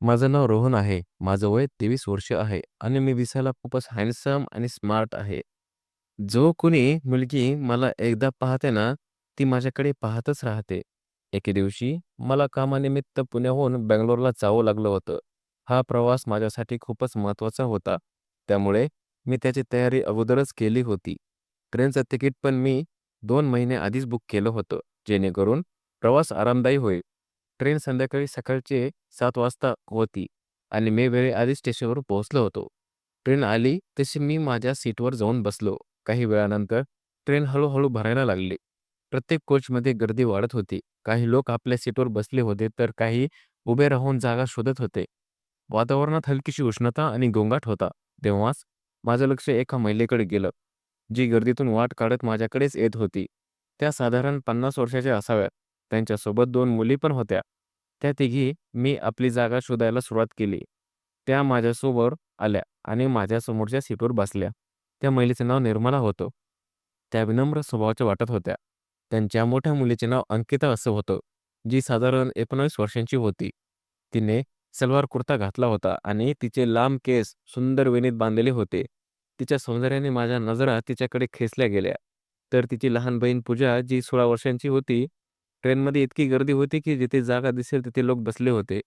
माझं नाव रोहन आहे. माझं वय 23 वर्ष आहे आणि मी दिसायला खूपच हँडसम आणि स्मार्ट आहे. जो कोणी मुलगी मला एकदा पाहते ना, ती माझ्याकडे पाहतच राहते. एके दिवशी मला कामानिमित्त पुण्याहून बंगलोरला जावं लागलं होतं. हा प्रवास माझ्यासाठी खूपच महत्त्वाचा होता. त्यामुळे मी त्याची तयारी अगोदरच केली होती. ट्रेनचं तिकीट पण मी 2 महिने आधीच बुक केलं होतं, जेणेकरून प्रवास आरामदायी होईल. ट्रेन संध्याकाळी सकाळचे 7 वाजता होती आणि मी वेळेआधी स्टेशनवर पोहोचलो होतो. ट्रेन आली तशी मी माझ्या सीटवर जाऊन बसलो. काही वेळानंतर ट्रेन हळू भरायला लागली. प्रत्येक कोचमध्ये गर्दी वाढत होती. काही लोक आपल्या सीटवर बसले होते, तर काही उभे राहून जागा शोधत होते. वातावरणात हलकीशी उष्णता आणि गोंगाट होता. तेव्हाच माझं लक्ष एका महिलेकडे गेलं, जी गर्दीतून वाट काढत माझ्याकडेच येत होती. त्या साधारण 50 वर्षाच्या असाव्यात. त्यांच्यासोबत 2 मुली पण होत्या. त्या तिघी मी आपली जागा शोधायला सुरुवात केली. त्या माझ्यासमोर आल्या आणि माझ्या समोरच्या सीटवर बसल्या. त्या महिलेचं नाव निर्मला होतं. त्या विनम्र स्वभावाच्या वाटत होत्या. त्यांच्या मोठ्या मुलीचे नाव अंकिता असं होतं, जी साधारण 19 वर्षांची होती. तिने सलवार कुर्ता घातला होता आणि तिचे लांब केस सुंदर वेणीत बांधलेले होते. तिच्या सौंदर्याने माझ्या नजरा तिच्याकडे खेचल्या गेल्या. तर तिची लहान बहीण पूजा, जी 16 वर्षांची होती. ट्रेनमध्ये इतकी गर्दी होती, की जिथे जागा दिसेल तिथे लोक बसले होते.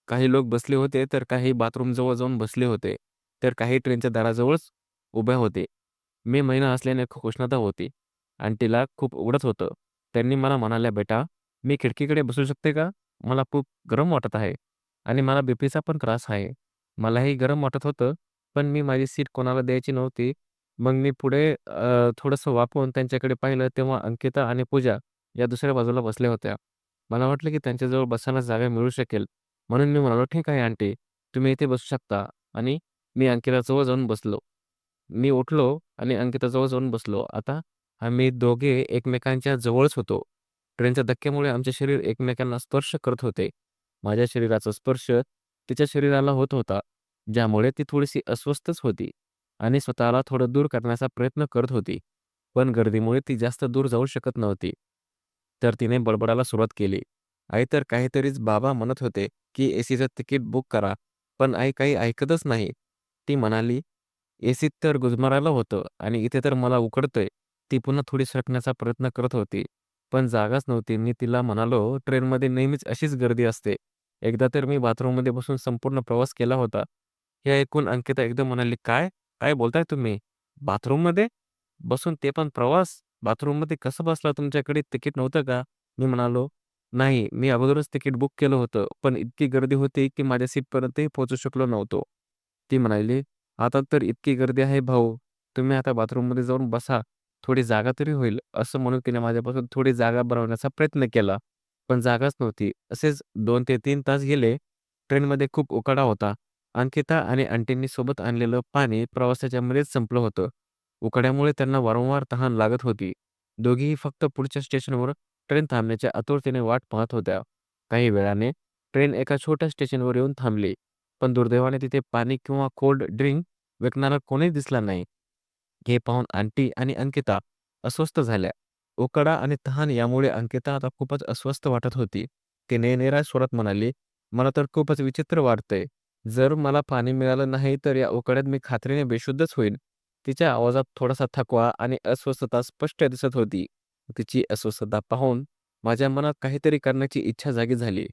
काही लोक बसले होते, तर काही बाथरूमजवळ जाऊन बसले होते. तर काही ट्रेनच्या दाराजवळच उभ्या होते. मे महिना असल्याने खूप उष्णता होती आणि तिला खूप उघडत होतं. त्यांनी मला म्हणाल्या, "बेटा, मी खिडकीकडे बसू शकते का? मला खूप गरम वाटत आहे आणि मला बीपीचा पण त्रास आहे." मलाही गरम वाटत होतं, पण मी माझी सीट कोणाला द्यायची नव्हती. मग मी पुढे थोडंसं वाकून त्यांच्याकडे पाहिलं, तेव्हा अंकिता आणि पूजा या दुसऱ्या बाजूला बसल्या होत्या. मला वाटलं की त्यांच्याजवळ बसायला जागा मिळू शकेल. म्हणून मी म्हणालो, "ठीक आहे आंटी, तुम्ही इथे बसू शकता." आणि मी अंकिताजवळ जाऊन बसलो. मी उठलो आणि अंकिताजवळ जाऊन बसलो. आता आम्ही दोघे एकमेकांच्या जवळच होतो. ट्रेनच्या धक्क्यामुळे आमचे शरीर एकमेकांना स्पर्श करत होते. माझ्या शरीराचा स्पर्श तिच्या शरीराला होत होता, ज्यामुळे ती थोडीशी अस्वस्थच होती आणि स्वतःला थोडं दूर करण्याचा प्रयत्न करत होती. पण गर्दीमुळे ती जास्त दूर जाऊ शकत नव्हती. तर तिने बडबडायला सुरुवात केली. आई तर काहीतरीच बाबा म्हणत होते, की एसीचं तिकीट बुक करा. पण आई काही ऐकतच नाही. ती म्हणाली, "एसीत तर गुदमरायला होतं आणि इथे तर मला उकडतंय." ती पुन्हा थोडी सरकण्याचा प्रयत्न करत होती. पण जागाच नव्हती. मी तिला म्हणालो, "ट्रेनमध्ये नेहमीच अशीच गर्दी असते. एकदा तर मी बाथरूममध्ये बसून संपूर्ण प्रवास केला होता." हे ऐकून अंकिता एकदम म्हणाली, "काय? काय बोलताय तुम्ही? बाथरूममध्ये? बसून ते पण प्रवास? बाथरूममध्ये कसं बसला? तुमच्याकडे तिकीट नव्हतं का?" मी म्हणालो, "नाही, मी अगोदरच तिकीट बुक केलं होतं, पण इतकी गर्दी होती की माझ्या सीटपर्यंतही पोहोचू शकलो नव्हतो." ती म्हणाली, "आता तर इतकी गर्दी आहे भाऊ, तुम्ही आता बाथरूममध्ये जाऊन बसा, थोडी जागा तरी होईल." असं म्हणून तिने माझ्यापासून थोडी जागा बनवण्याचा प्रयत्न केला, पण जागाच नव्हती. असेच 2 ते 3 तास गेले. ट्रेनमध्ये खूप उकाडा होता. अंकिता आणि आंटींनी सोबत आणलेलं पाणी प्रवासाच्या मध्येच संपलं होतं. उकाड्यामुळे त्यांना वारंवार तहान लागत होती. दोघीही फक्त पुढच्या स्टेशनवर ट्रेन थांबण्याच्या आतुरतेने वाट पाहत होत्या. काही वेळाने ट्रेन एका छोट्या स्टेशनवर येऊन थांबली. पण दुर्दैवाने तिथे पाणी किंवा कोल्ड ड्रिंक विकणारा कोणीच दिसला नाही. हे पाहून आंटी आणि अंकिता अस्वस्थ झाल्या. उकाडा आणि तहान यामुळे अंकिता आता खूपच अस्वस्थ वाटत होती. तिने निराश स्वरात म्हणाली, "मला तर खूपच विचित्र वाटतंय. जर मला पाणी मिळालं नाही तर या उकाड्यात मी खात्रीने बेशुद्धच होईन." तिच्या आवाजात थोडासा थकवा आणि अस्वस्थता स्पष्ट दिसत होती. तिची अस्वस्थता पाहून माझ्या मनात काहीतरी करण्याची इच्छा जागी झाली.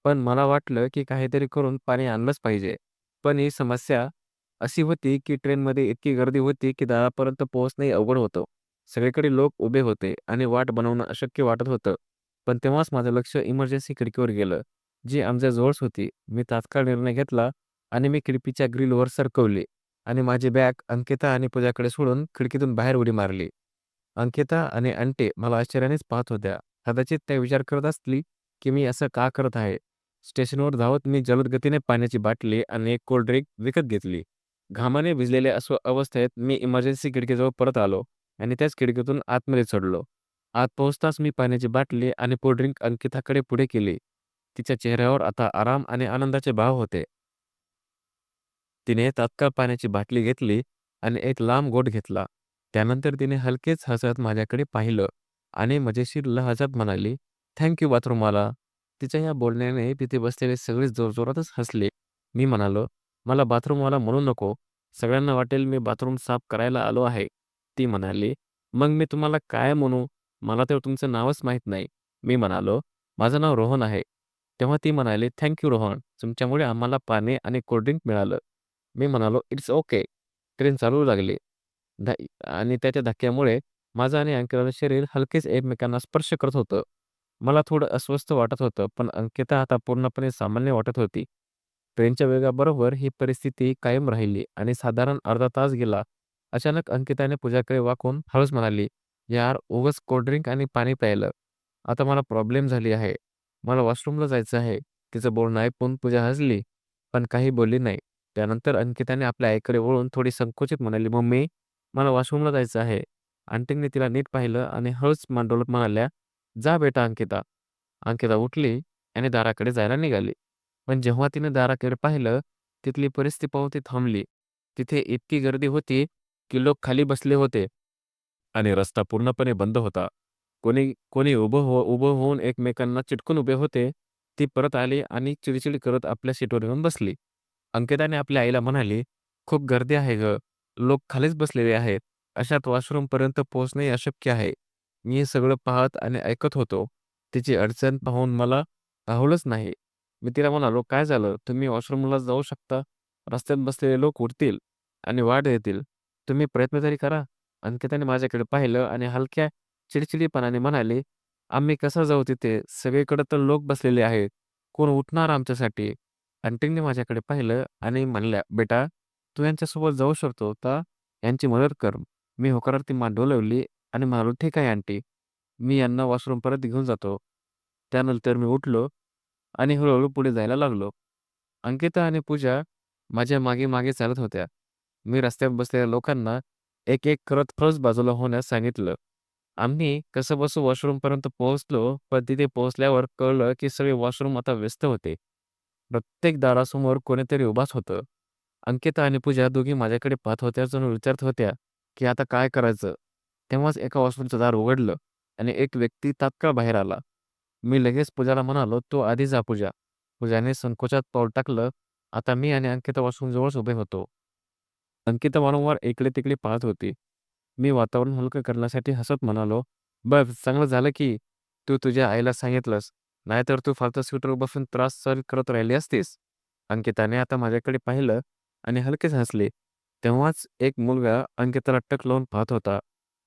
पण मला वाटलं की काहीतरी करून पाणी आणलंच पाहिजे. पण ही समस्या अशी होती की ट्रेनमध्ये इतकी गर्दी होती की दारापर्यंत पोहोचणंही अवघड होतं. सगळीकडे लोक उभे होते आणि वाट बनवणं अशक्य वाटत होतं. पण तेव्हाच माझं लक्ष इमर्जन्सी खिडकीवर गेलं, जी आमच्या जवळच होती. मी तात्काळ निर्णय घेतला आणि मी खिडकीच्या ग्रिलवर सरकवली आणि माझी बॅग अंकिता आणि पूजाकडे सोडून खिडकीतून बाहेर उडी मारली. अंकिता आणि अंटे मला आश्चर्यानेच पाहत होत्या. कदाचित त्या विचार करत असतील की मी असं का करत आहे. स्टेशनवर धावत मी जलद गतीने पाण्याची बाटली आणि एक कोल्ड ड्रिंक विकत घेतली. घामाने भिजलेल्या अवस्थेत मी इमर्जन्सी खिडकीजवळ परत आलो आणि त्याच खिडकीतून आतमध्ये चढलो. आत पोहोचताच मी पाण्याची बाटली आणि कोल्ड ड्रिंक अंकिताकडे पुढे केली. तिच्या चेहऱ्यावर आता आराम आणि आनंदाचे भाव होते. तिने तात्काळ पाण्याची बाटली घेतली आणि एक लांब घोट घेतला. त्यानंतर तिने हलकेच हसत माझ्याकडे पाहिलं आणि मजेशीर लहजात म्हणाली, "थँक यू बाथरूमवाला." तिच्या या बोलण्याने तिथे बसलेले सगळे जोरजोरातच हसले. मी म्हणालो, "मला बाथरूमवाला म्हणू नको. सगळ्यांना वाटेल मी बाथरूम साफ करायला आलो आहे." ती म्हणाली, "मग मी तुम्हाला काय म्हणू? मला तर तुमचं नावच माहीत नाही." मी म्हणालो, "माझं नाव रोहन आहे." तेव्हा ती म्हणाली, "थँक यू रोहन. तुमच्यामुळे आम्हाला पाणी आणि कोल्ड मिळालं." मी म्हणालो, "इट्स ओके." ट्रेन चालू लागली. ध आणि त्याच्या धक्क्यामुळे माझं आणि अंकिताचं शरीर हलकेच एकमेकांना स्पर्श करत होतं. मला थोडं अस्वस्थ वाटत होतं, पण अंकिता आता पूर्णपणे सामान्य वाटत होती. ट्रेनच्या वेगाबरोबर ही परिस्थिती कायम राहिली आणि साधारण अर्धा तास गेला. अचानक अंकिताने पूजाकडे वाकून हळूच म्हणाली, "यार, उगाच कोल्ड आणि पाणी प्यायलं. आता मला प्रॉब्लेम झाली आहे. मला वॉशरूमला जायचं आहे." तिचं बोलणं ऐकून पूजा हसली, पण काही बोलली नाही. त्यानंतर अंकिताने आपल्या आईकडे वळून थोडी संकोचित म्हणाली, "मम्मी, मला वॉशरूमला जायचं आहे." आंटींनी तिला नीट पाहिलं आणि हळूच मान डोलत म्हणाल्या, "जा बेटा अंकिता." अंकिता उठली आणि दाराकडे जायला निघाली. पण जेव्हा तिने दाराकडे पाहिलं, तिथली परिस्थिती पाहून ती थांबली. तिथे इतकी गर्दी होती, की लोक खाली बसले होते आणि रस्ता पूर्णपणे बंद होता. कोणी कोणी उभं होऊन एकमेकांना चिटकून उभे होते. ती परत आली आणि चिडचिड करत आपल्या सीटवर येऊन बसली. अंकिताने आपल्या आईला म्हणाली, "खूप गर्दी आहे गं. लोक खालीच बसलेले आहेत. अशात वॉशरूमपर्यंत पोहोचणे अशक्य आहे." मी हे सगळं पाहत आणि ऐकत होतो. तिची अडचण पाहून मला राहवलंच नाही. मी तिला म्हणालो, "काय झालं? तुम्ही वॉशरूमला जाऊ शकता. रस्त्यात बसलेले लोक उठतील आणि वाट देतील. तुम्ही प्रयत्न तरी करा." अंकिताने माझ्याकडे पाहिलं आणि हलक्या चिडचिडीपणाने म्हणाली, "आम्ही कसं जाऊ तिथे? सगळीकडे तर लोक बसलेले आहेत. कोण उठणार आमच्यासाठी?" आंटींनी माझ्याकडे पाहिलं आणि म्हणल्या, "बेटा, तू यांच्यासोबत जाऊ शकतो तर यांची मदत कर." मी होकारार्थी मान डोलावली आणि म्हणालो, "ठीक आहे आंटी. मी यांना वॉशरूम परत घेऊन जातो." त्यानंतर मी उठलो आणि हळू पुढे जायला लागलो. अंकिता आणि पूजा माझ्या मागे-मागे चालत होत्या. मी रस्त्यावर बसलेल्या लोकांना एक-एक करत फळस बाजूला होण्यास सांगितलं. आम्ही कसंबसं वॉशरूमपर्यंत पोहोचलो, पण तिथे पोहोचल्यावर कळलं की सगळे वॉशरूम आता व्यस्त होते. प्रत्येक दारासमोर कोणीतरी उभाच होतं. अंकिता आणि पूजा दोघी माझ्याकडे पाहत होत्या जणू विचारत होत्या, की आता काय करायचं? तेव्हाच एका वॉशरूमचं दार उघडलं आणि एक व्यक्ती तात्काळ बाहेर आला. मी लगेच पूजाला म्हणालो, "तू आधी जा पूजा." पूजाने संकोचात पाऊल टाकलं. आता मी आणि अंकिता वॉशरूमजवळच उभे होतो. अंकिता वारंवार इकडे-तिकडे पाहत होती. मी वातावरण हलकं करण्यासाठी हसत म्हणालो, "बस चांगलं झालं की तू तुझ्या आईला सांगितलंस. नाहीतर तू फालतू सीटवर बसून त्रास सहन करत राहिली असतीस." अंकिताने आता माझ्याकडे पाहिलं आणि हलकेच हसले. तेव्हाच एक मुलगा अंकिताला टक लावून पाहत होता.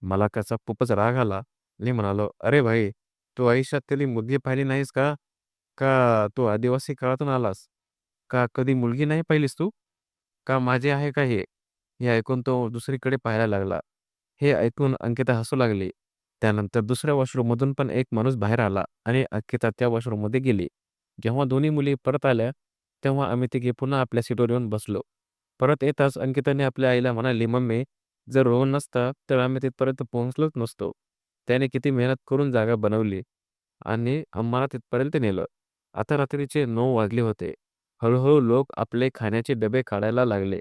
मला त्याचा खूपच राग आला. मी म्हणालो, "अरे भाई, तू आयुष्यात कधी मुलगी पाहिली नाहीस का? का तू आदिवासी काळातून आलास? का कधी मुलगी नाही पाहिलीस तू? का माझे आहे का हे?" हे ऐकून तो दुसरीकडे पाहायला लागला. हे ऐकून अंकिता हसू लागली. त्यानंतर दुसऱ्या वॉशरूममधून पण एक माणूस बाहेर आला आणि अंकिता त्या वॉशरूममध्ये गेली. जेव्हा दोन्ही मुली परत आल्या, तेव्हा आम्ही तिघे पुन्हा आपल्या सीटवर येऊन बसलो. परत येताच अंकिताने आपल्या आईला म्हणाली, "मम्मी, जर रोहन नसता, तर आम्ही तिथपर्यंत पोहोचलोच नसतो. त्याने किती मेहनत करून जागा बनवली आणि आम्हाला तिथपर्यंत नेलं." आता रात्रीचे 9 वाजले होते. हळू लोक आपले खाण्याचे डबे काढायला लागले.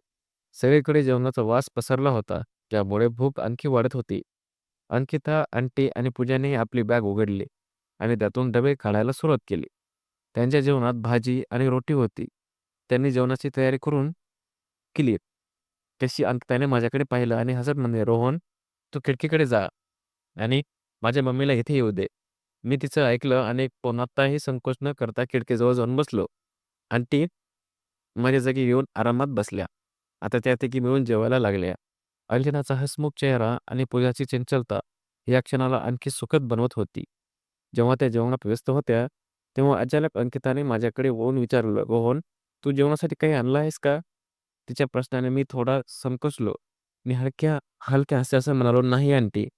सगळीकडे जेवणाचा वास पसरला होता. त्यामुळे भूक आणखी वाढत होती. अंकिता, आंटी आणि पूजाने आपली बॅग उघडली आणि त्यातून डबे काढायला सुरुवात केली. त्यांच्या जेवणात भाजी आणि रोटी होती. त्यांनी जेवणाची तयारी करून केली. तशी अंकिताने माझ्याकडे पाहिलं आणि हसत म्हणाली, "रोहन, तू खिडकीकडे जा आणि माझ्या मम्मीला इथे येऊ दे." मी तिचं ऐकलं आणि कोणाचाही संकोच न करता खिडकीजवळ जाऊन बसलो. आंटी माझ्या जागी येऊन आरामात बसल्या. आता त्या तिघी मिळून जेवायला लागल्या. अंजनाचा हसमुख चेहरा आणि पूजाची चंचलता या क्षणाला आणखी सुखद बनवत होती. जेव्हा त्या जेवणात व्यस्त होत्या, तेव्हा अचानक अंकिताने माझ्याकडे वळून विचारलं, "रोहन, तू जेवणासाठी काही आणलं आहेस का?" तिच्या प्रश्नाने मी थोडा संकोचलो. मी हलक्या हलक्या हास्यासह म्हणालो, "नाही आंटी,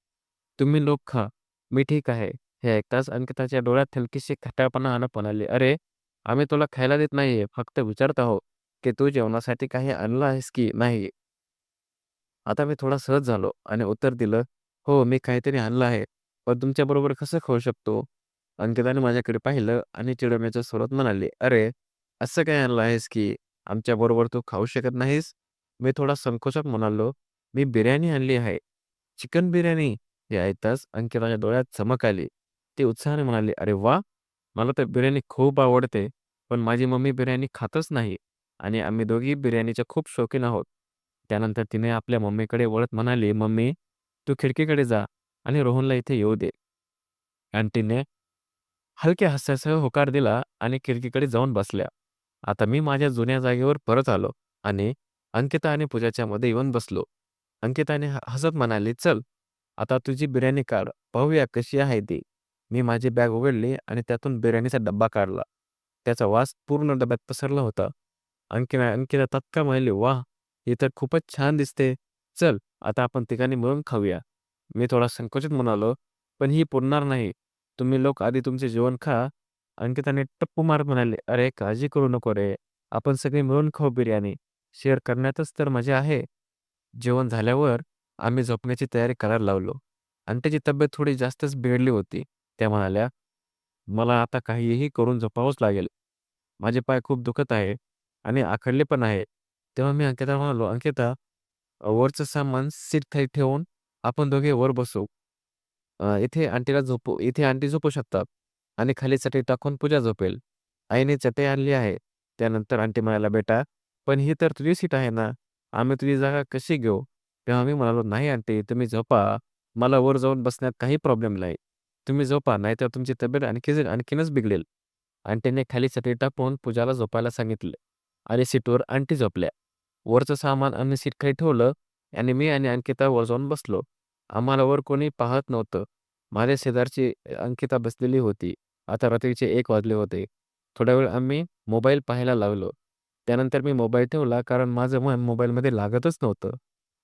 तुम्ही लोक खा. मी ठीक आहे." हे ऐकताच अंकिताच्या डोळ्यात हलकीशी खट्टाळपणा आणत म्हणाली, "अरे, आम्ही तुला खायला देत नाहीये. फक्त विचारत आहोत, की तू जेवणासाठी काही आणलं आहेस की नाही?" आता मी थोडा सहज झालो आणि उत्तर दिलं, "हो, मी काहीतरी आणलं आहे. पण तुमच्याबरोबर कसं खाऊ शकतो?" अंकिताने माझ्याकडे पाहिलं आणि चिडवण्याच्या स्वरात म्हणाली, "अरे, असं काय आणलं आहेस की आमच्याबरोबर तू खाऊ शकत नाहीस?" मी थोडा संकोचात म्हणालो, "मी बिर्याणी आणली आहे." "चिकन बिर्याणी?" हे ऐकताच अंकिताच्या डोळ्यात चमक आली. ती उत्साहाने म्हणाली, "अरे वाह! मला तर बिर्याणी खूप आवडते, पण माझी मम्मी बिर्याणी खातच नाही." आणि आम्ही दोघी बिर्याणीचे खूप शौकीन आहोत. त्यानंतर तिने आपल्या मम्मीकडे वळत म्हणाली, "मम्मी, तू खिडकीकडे जा आणि रोहनला इथे येऊ दे." आंटीने हलक्या हास्यासह होकार दिला आणि खिडकीकडे जाऊन बसल्या. आता मी माझ्या जुन्या जागेवर परत आलो आणि अंकिता आणि पूजाच्या मध्ये येऊन बसलो. अंकिताने हसत म्हणाली, "चल, आता तुझी बिर्याणी काढ. पाहूया कशी आहे ती." मी माझी बॅग उघडली आणि त्यातून बिर्याणीचा डब्बा काढला. त्याचा वास पूर्ण डब्यात पसरला होता. अंकिता अंकिता तात्काळ म्हणाली, "वाह! ही तर खूपच छान दिसते. चल, आता आपण तिघांनी मिळून खाऊया." मी थोडा संकोचित म्हणालो, "पण ही पुरणार नाही. तुम्ही लोक आधी तुमचे जेवण खा." अंकिताने टप्पू मारत म्हणाले, "अरे, काळजी करू नको रे. आपण सगळे मिळून खाऊ बिर्याणी. शेअर करण्यातच तर मजा आहे." जेवण झाल्यावर आम्ही झोपण्याची तयारी करायला लागलो. आंटीची तब्येत थोडी जास्तच बिघडली होती. त्या म्हणाल्या, "मला आता काहीही करून झोपावंच लागेल. माझे पाय खूप दुखत आहे आणि आखडले पण आहे." तेव्हा मी अंकिताला म्हणालो, "अंकिता, वरचं सामान सीट खाली ठेवून आपण दोघे वर बसू. इथे आंटी झोपू शकतात आणि खाली चटई टाकून पूजा झोपेल. आईने चटई आणली आहे." त्यानंतर आंटी म्हणाल्या, "बेटा, पण ही तर तुझी सीट आहे ना. आम्ही तुझी जागा कशी घेऊ?" तेव्हा मी म्हणालो, "नाही आंटी, तुम्ही झोपा. मला वर जाऊन बसण्यात काही प्रॉब्लेम नाही. तुम्ही झोपा, नाहीतर तुमची तब्येत आणखीनच बिघडेल." आंटीने खाली चटई टाकून पूजाला झोपायला सांगितले आणि सीटवर आंटी झोपल्या. वरचं सामान आम्ही सीट खाली ठेवलं आणि मी आणि अंकिता वर जाऊन बसलो. आम्हाला वर कोणी पाहत नव्हतं. माझ्या शेजारची अंकिता बसलेली होती. आता रात्रीचे 1 वाजले होते. थोडा वेळ आम्ही मोबाईल पाहायला लागलो. त्यानंतर मी मोबाईल ठेवला कारण माझं मन मोबाईलमध्ये लागतच नव्हतं.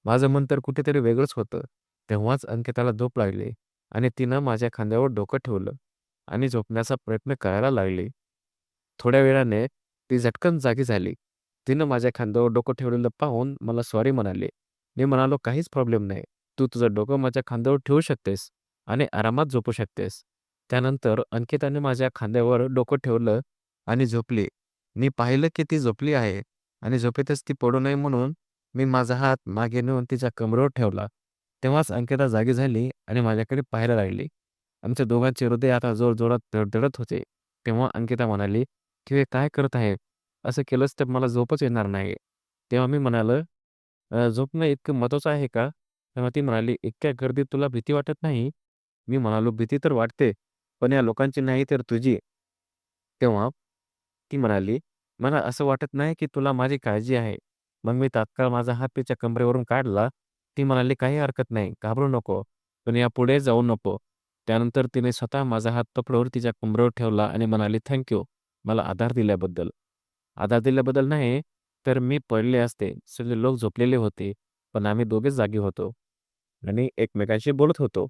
माझं मन तर कुठेतरी वेगळंच होतं. तेव्हाच अंकिताला झोप लागली आणि तिनं माझ्या खांद्यावर डोकं ठेवलं आणि झोपण्याचा प्रयत्न करायला लागली. थोड्या वेळाने ती झटकन जागी झाली. तिनं माझ्या खांद्यावर डोकं ठेवलेलं पाहून मला सॉरी म्हणाली. मी म्हणालो, "काहीच प्रॉब्लेम नाही. तू तुझं डोकं माझ्या खांद्यावर ठेवू शकतेस आणि आरामात झोपू शकतेस." त्यानंतर अंकिताने माझ्या खांद्यावर डोकं ठेवलं आणि झोपली. मी पाहिलं की ती झोपली आहे आणि झोपेतच ती पडू नये म्हणून मी माझा हात मागे नेऊन तिच्या कमरेवर ठेवला. तेव्हाच अंकिता जागी झाली आणि माझ्याकडे पाहायला लागली. आमच्या दोघांचे हृदय आता जोरजोरात धडधडत होते. तेव्हा अंकिता म्हणाली, "तू हे काय करत आहे? असं केलंस तर मला झोपच येणार नाही." तेव्हा मी म्हणालो, झोपणं इतकं महत्त्वाचं आहे का?" तेव्हा ती म्हणाली, "इतक्या गर्दीत तुला भीती वाटत नाही?" मी म्हणालो, "भीती तर वाटते, पण या लोकांची नाही तर तुझी." तेव्हा ती म्हणाली, "मला असं वाटत नाही की तुला माझी काळजी आहे." मग मी तात्काळ माझा हात तिच्या कंबरेवरून काढला. ती म्हणाली, "काही हरकत नाही, घाबरू नको, पण यापुढे जाऊ नको." त्यानंतर तिने स्वतः माझा हात पकडून तिच्या कंबरेवर ठेवला आणि म्हणाली, "थँक यू, मला आधार दिल्याबद्दल." आधार दिल्याबद्दल नाही, तर मी पडले असते. सगळे लोक झोपलेले होते, पण आम्ही दोघेच जागी होतो आणि एकमेकांशी बोलत होतो.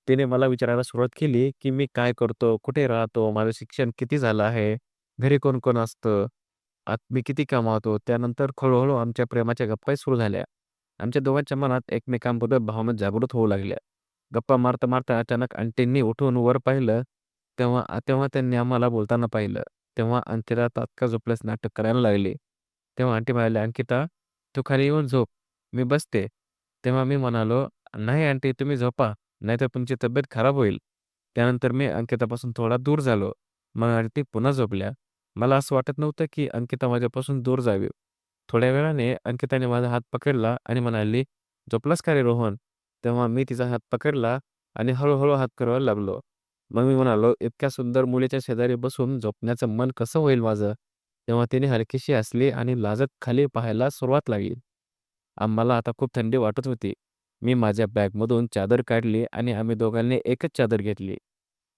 तिने मला विचारायला सुरुवात केली, की मी काय करतो, कुठे राहतो, माझं शिक्षण किती झालं आहे, घरी कोण-कोण असतं, मी किती कमावतो. त्यानंतर हळू आमच्या प्रेमाच्या गप्पाही सुरू झाल्या. आमच्या दोघांच्या मनात एकमेकांबद्दल भावना जागृत होऊ लागल्या. गप्पा मारता-मारता अचानक आंटींनी उठून वर पाहिलं, तेव्हा त्यांनी आम्हाला बोलताना पाहिलं. तेव्हा अंकिता तात्काळ झोपल्याचं नाटक करायला लागली. तेव्हा आंटी म्हणाल्या, "अंकिता, तू खाली येऊन झोप, मी बसते." तेव्हा मी म्हणालो, "नाही आंटी, तुम्ही झोपा, नाहीतर तुमची तब्येत खराब होईल." त्यानंतर मी अंकितापासून थोडा दूर झालो. मग आंटी पुन्हा झोपल्या. मला असं वाटत नव्हतं की अंकिता माझ्यापासून दूर जावी. थोड्या वेळाने अंकिताने माझा हात पकडला आणि म्हणाली, "झोपलास का रे रोहन?" तेव्हा मी तिचा हात पकडला आणि हळू हात फिरवायला लागलो. मग मी म्हणालो, "इतक्या सुंदर मुलीच्या शेजारी बसून झोपण्याचं मन कसं होईल माझं?" तेव्हा तिने हलकीशी हसली आणि लाजत खाली पाहायला सुरुवात लागली. आम्हाला आता खूप थंडी वाटत होती. मी माझ्या बॅगमधून चादर काढली आणि आम्ही दोघांनी एकच चादर घेतली.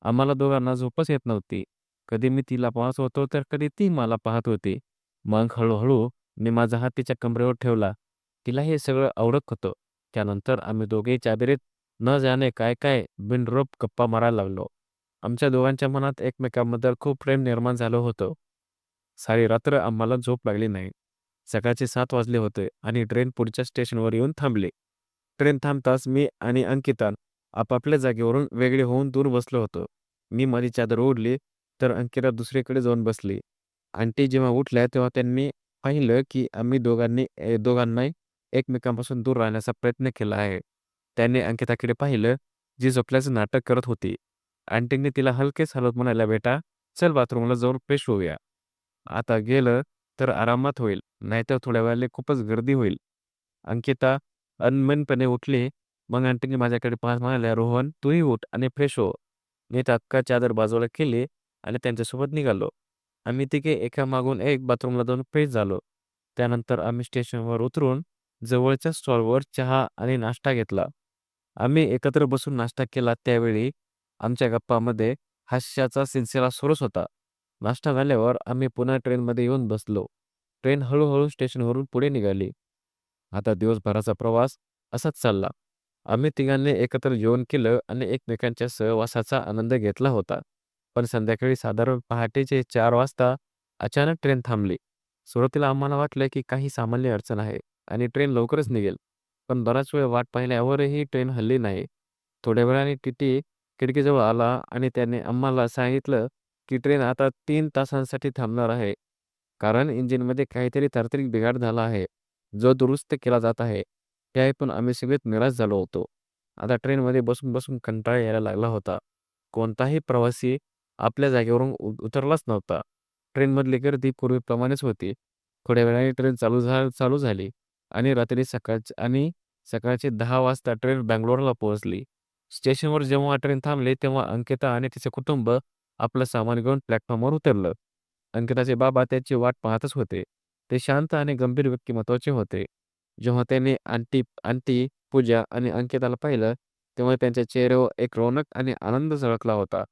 आम्हाला दोघांना झोपच येत नव्हती. कधी मी तिला पाहत होतो, तर कधी ती मला पाहत होती. मग हळू मी माझा हात तिच्या कमरेवर ठेवला. तिला हे सगळं आवडत होतं. त्यानंतर आम्ही दोघेही चादरीत न जाणे काय-काय बिनरोप गप्पा मारायला लागलो. आमच्या दोघांच्या मनात एकमेकांबद्दल खूप प्रेम निर्माण झालं होतं. सारी रात्र आम्हाला झोप लागली नाही. सकाळचे 7 वाजले होते आणि ट्रेन पुढच्या स्टेशनवर येऊन थांबली. ट्रेन थांबताच मी आणि अंकिता आपापल्या जागेवरून वेगळे होऊन दूर बसलो होतो. मी माझी चादर ओढली, तर अंकिता दुसरीकडे जाऊन बसली. आंटी जेव्हा उठल्या तेव्हा त्यांनी पाहिलं की आम्ही दोघांनाही एकमेकांपासून दूर राहण्याचा प्रयत्न केला आहे. त्यांनी अंकिताकडे पाहिलं, जी झोपल्याचं नाटक करत होती. आंटींनी तिला हलकेच हलवत म्हणाल्या, "बेटा, चल बाथरूमला जाऊन फ्रेश होऊया." आता गेलं तर आरामात होईल, नाहीतर थोड्या वेळाने खूपच गर्दी होईल. अंकिता अनमनपणे उठली. मग आंटीने माझ्याकडे पाहत म्हणाल्या, "रोहन, तूही उठ आणि फ्रेश हो." मी तात्काळ चादर बाजूला केली आणि त्यांच्यासोबत निघालो. आम्ही तिघे एकामागून एक बाथरूमला जाऊन फ्रेश झालो. त्यानंतर आम्ही स्टेशनवर उतरून जवळच्या स्टॉलवर चहा आणि नाश्ता घेतला. आम्ही एकत्र बसून नाश्ता केला त्यावेळी आमच्या गप्पामध्ये हास्याचा सिलसिला सुरूच होता. नाश्ता झाल्यावर आम्ही पुन्हा ट्रेनमध्ये येऊन बसलो. ट्रेन हळू स्टेशनवरून पुढे निघाली. आता दिवसभराचा प्रवास असाच चालला. आम्ही तिघांनी एकत्र जेवण केलं आणि एकमेकांच्या सहवासाचा आनंद घेतला होता. पण संध्याकाळी साधारण पहाटेचे 4 वाजता अचानक ट्रेन थांबली. सुरुवातीला आम्हाला वाटलं की काही सामान्य अडचण आहे आणि ट्रेन लवकरच निघेल. पण बराच वेळ वाट पाहिल्यावरही ट्रेन हलली नाही. थोड्या वेळाने टीटी खिडकीजवळ आला आणि त्याने आम्हाला सांगितलं की ट्रेन आता 3 तासांसाठी थांबणार आहे. कारण इंजिनमध्ये काहीतरी तांत्रिक बिघाड झाला आहे, जो दुरुस्त केला जात आहे. हे ऐकून आम्ही सगळेच निराश झालो होतो. आता ट्रेनमध्ये बसून कंटाळा यायला लागला होता. कोणताही प्रवासी आपल्या जागेवरून उतरलाच नव्हता. ट्रेनमधली गर्दी पूर्वीप्रमाणेच होती. थोड्या वेळाने ट्रेन चालू झाली आणि सकाळचे 10 वाजता ट्रेन बंगलोरला पोहोचली. स्टेशनवर जेव्हा ट्रेन थांबली, तेव्हा अंकिता आणि तिचे कुटुंब आपलं सामान घेऊन प्लॅटफॉर्मवर उतरलं. अंकिताचे बाबा त्याची वाट पाहतच होते. ते शांत आणि गंभीर व्यक्तिमत्वाचे होते. जेव्हा त्यांनी आंटी, पूजा आणि अंकिताला पाहिलं, तेव्हा त्यांच्या चेहऱ्यावर एक रौनक आणि आनंद झळकला होता.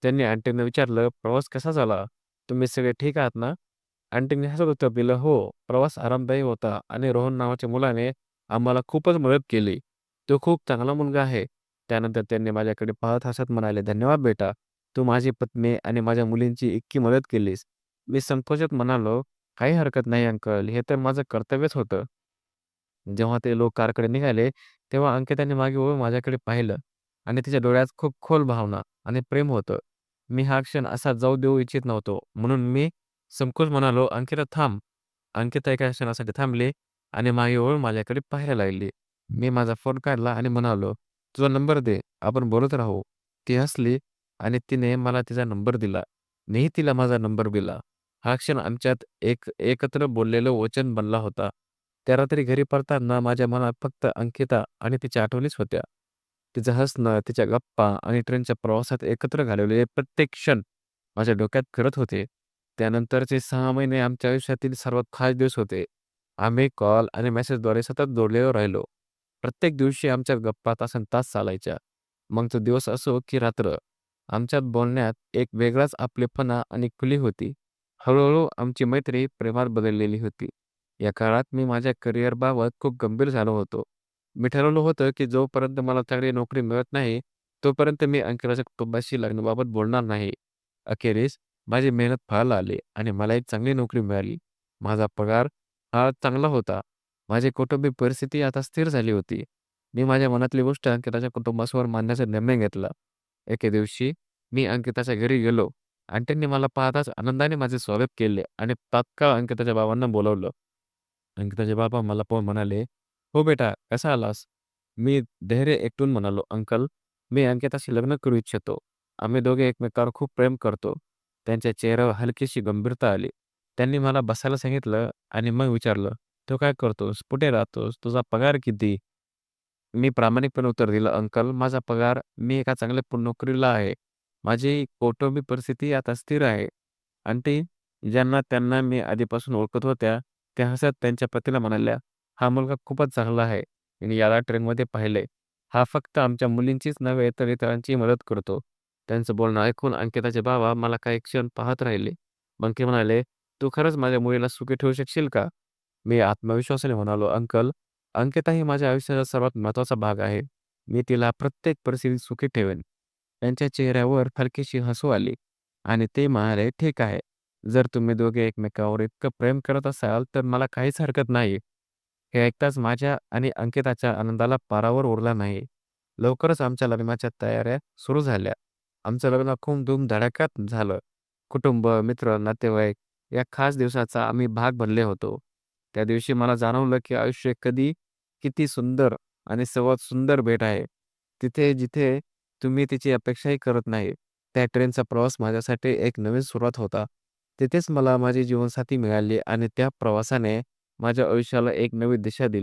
त्यांनी आंटींना विचारलं, "प्रवास कसा झाला? तुम्ही सगळे ठीक आहात ना?" आंटींनी हसत उत्तर दिलं, "हो, प्रवास आरामदायी होता आणि रोहन नावाच्या मुलाने आम्हाला खूपच मदत केली. तो खूप चांगला मुलगा आहे." त्यानंतर त्यांनी माझ्याकडे पाहत हसत म्हणाले, "धन्यवाद बेटा. तू माझी पत्नी आणि माझ्या मुलींची इतकी मदत केलीस." मी संकोचात म्हणालो, "काही हरकत नाही अंकल, हे तर माझं कर्तव्यच होतं." जेव्हा ते लोक कारकडे निघाले, तेव्हा अंकिताने मागे वळून माझ्याकडे पाहिलं आणि तिच्या डोळ्यात खूप खोल भावना आणि प्रेम होतं. मी हा क्षण असा जाऊ देऊ इच्छित नव्हतो. म्हणून मी संकोच म्हणालो, "अंकिता थांब." अंकिता एका क्षणासाठी थांबली आणि मागे वळून माझ्याकडे पाहायला लागली. मी माझा फोन काढला आणि म्हणालो, "तुझा नंबर दे, आपण बोलत राहू." ती हसली आणि तिने मला तिचा नंबर दिला. मीही तिला माझा नंबर दिला. हा क्षण आमच्यात एकत्र बोललेलं वचन बनला होता. त्या रात्री घरी परतताना माझ्या मनात फक्त अंकिता आणि तिच्या आठवणीच होत्या. तिचं हसणं, तिच्या गप्पा आणि ट्रेनच्या प्रवासात एकत्र घालवलेले प्रत्येक क्षण माझ्या डोक्यात फिरत होते. त्यानंतरचे 6 महिने आमच्या आयुष्यातील सर्वात खास दिवस होते. आम्ही कॉल आणि मेसेजद्वारे सतत जोडलेलो राहिलो. प्रत्येक दिवशी आमच्या गप्पा तासंतास चालायच्या. मग तो दिवस असो की रात्र, आमच्यात बोलण्यात एक वेगळाच आपलेपणा आणि खुली होती. हळू आमची मैत्री प्रेमात बदललेली होती. या काळात मी माझ्या करिअरबाबत खूप गंभीर झालो होतो. मी ठरवलं होतं, की जोपर्यंत मला चांगली नोकरी मिळत नाही, तोपर्यंत मी अंकिताच्या कुटुंबाशी लग्नाबाबत बोलणार नाही. अखेरीस माझी मेहनत फळाला आली आणि मला एक चांगली नोकरी मिळाली. माझा पगार हा चांगला होता. माझी कौटुंबिक परिस्थिती आता स्थिर झाली होती. मी माझ्या मनातली गोष्ट अंकिताच्या कुटुंबासमोर मांडण्याचा निर्णय घेतला. एके दिवशी मी अंकिताच्या घरी गेलो आणि त्यांनी मला पाहताच आनंदाने माझे स्वागत केले आणि तात्काळ अंकिताच्या बाबांना बोलावलं. अंकिताचे बाबा मला पाहून म्हणाले, "हो बेटा, कसा आलास?" मी धैर्य एकटून म्हणालो, "अंकल, मी अंकिताशी लग्न करू इच्छितो. आम्ही दोघे एकमेकावर खूप प्रेम करतो." त्यांच्या चेहऱ्यावर हलकीशी गंभीरता आली. त्यांनी मला बसायला सांगितलं आणि मग विचारलं, "तू काय करतोस? कुठे राहतोस? तुझा पगार किती?" मी प्रामाणिकपणे उत्तर दिलं, "अंकल, माझा पगार मी एका चांगल्या नोकरीला आहे. माझी कौटुंबिक परिस्थिती आता स्थिर आहे." आणि ज्यांना त्यांना मी आधीपासून ओळखत होत्या, त्या हसत त्यांच्या पतीला म्हणाल्या, "हा मुलगा खूपच चांगला आहे. मी याला ट्रेनमध्ये पाहिले. हा फक्त आमच्या मुलींचीच नव्हे, तर इतरांचीही मदत करतो." त्यांचं बोलणं ऐकून अंकिताचे बाबा मला काही क्षण पाहत राहिले. मग ते म्हणाले, "तू खरंच माझ्या मुलीला सुखी ठेवू शकशील का?" मी आत्मविश्वासाने म्हणालो, "अंकल, अंकिता ही माझ्या आयुष्याचा सर्वात महत्त्वाचा भाग आहे. मी तिला प्रत्येक परिस्थितीत सुखी ठेवेन." त्यांच्या चेहऱ्यावर हलकीशी हसू आली आणि ते म्हणाले, "ठीक आहे. जर तुम्ही दोघे एकमेकावर इतकं प्रेम करत असाल, तर मला काहीच हरकत नाही." हे ऐकताच माझ्या आणि अंकिताच्या आनंदाला पारावर उरला नाही. लवकरच आमच्या लग्नाच्या तयाऱ्या सुरू झाल्या. आमचं लग्न खूप धूमधडाक्यात झालं. कुटुंब, मित्र, नातेवाईक या खास दिवसाचा आम्ही भाग बनले होतो. त्या दिवशी मला जाणवलं, की आयुष्य किती सुंदर आणि सर्वात सुंदर भेट आहे. जिथे तुम्ही तिची अपेक्षाही करत नाही. त्या ट्रेनचा प्रवास माझ्यासाठी एक नवीन सुरुवात होता. तिथेच मला माझी जीवनसाथी मिळाली आणि त्या प्रवासाने माझ्या आयुष्याला एक नवी दिशा दिली.